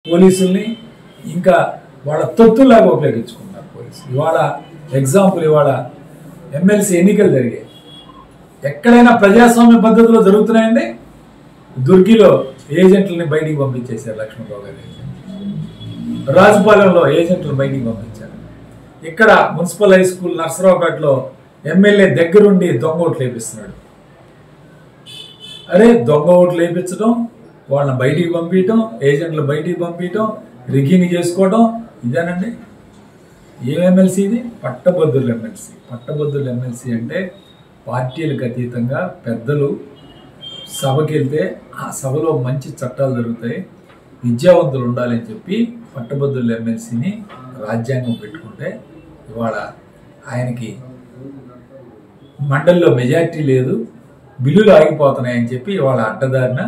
పోలీసుల్ని ఇంకా వాళ్ళ తొత్తులాగా ఉపయోగించుకున్నారు పోలీసులు. ఇవాళ ఎగ్జాంపుల్, ఇవాళ ఎమ్మెల్సీ ఎన్నికలు జరిగాయి. ఎక్కడైనా ప్రజాస్వామ్య పద్ధతిలో జరుగుతున్నాయండి. దుర్గిలో ఏజెంట్లని బయటికి పంపించేశారు. లక్ష్మణరావు గారు రాజుపాలెంలో ఏజెంట్లను బయటికి పంపించారు. ఇక్కడ మున్సిపల్ హై స్కూల్ నర్సరావుపేటలో ఎమ్మెల్యే దగ్గరుండి దొంగ ఓట్లు వేపిస్తున్నాడు. అరే, దొంగ ఓట్లు వేయించడం, వాళ్ళని బయటికి పంపించడం, ఏజెంట్లు బయటికి పంపించడం, రిగ్గింగ్ చేసుకోవడం, ఇదేనండి ఏం ఎమ్మెల్సీ ఇది? పట్టభద్రుల ఎమ్మెల్సీ. పట్టభద్రుల ఎమ్మెల్సీ అంటే పార్టీలకు అతీతంగా పెద్దలు సభకి వెళ్తే ఆ సభలో మంచి చట్టాలు జరుగుతాయి, విద్యావంతులు ఉండాలని చెప్పి పట్టభద్రుల ఎమ్మెల్సీని రాజ్యాంగం పెట్టుకుంటే ఇవాళ ఆయనకి మండలిలో మెజారిటీ లేదు, బిల్లులు ఆగిపోతున్నాయని చెప్పి వాళ్ళ అడ్డదారిన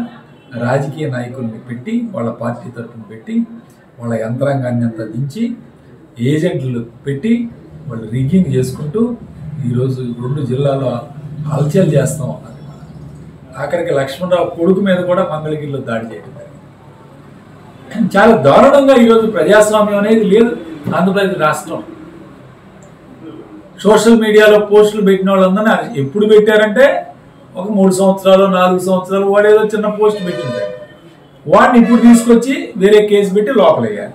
రాజకీయ నాయకుల్ని పెట్టి, వాళ్ళ పార్టీ తరఫున పెట్టి, వాళ్ళ యంత్రాంగాన్ని అంతా దించి ఏజెంట్లు పెట్టి వాళ్ళు రిగ్గింగ్ చేసుకుంటూ ఈరోజు 2 జిల్లాలో హల్చల్ చేస్తూ ఉన్నారు. ఆఖరికి లక్ష్మణరావు కొడుకు మీద కూడా మంగళగిరిలో దాడి చేయడం చాలా దారుణంగా. ఈరోజు ప్రజాస్వామ్యం అనేది లేదు ఆంధ్రప్రదేశ్ రాష్ట్రం. సోషల్ మీడియాలో పోస్టులు పెట్టిన వాళ్ళందరినీ ఎప్పుడు పెట్టారంటే ఒక 3 సంవత్సరాలు 4 సంవత్సరాలు వాడు ఏదో చిన్న పోస్ట్ పెట్టింటాడు. వాడిని ఇప్పుడు తీసుకొచ్చి వేరే కేసు పెట్టి లోపలయ్యారు.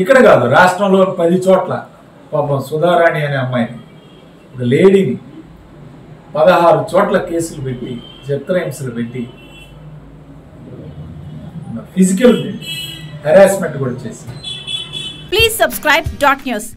ఇక్కడ కాదు, రాష్ట్రంలో 10 చోట్ల పాపం సుధారాణి అనే అమ్మాయిని, ఒక లేడీని 16 చోట్ల కేసులు పెట్టి, చిత్రహింసలు పెట్టి, ఫిజికల్ హెరాస్మెంట్ కూడా చేసి. Please subscribe .news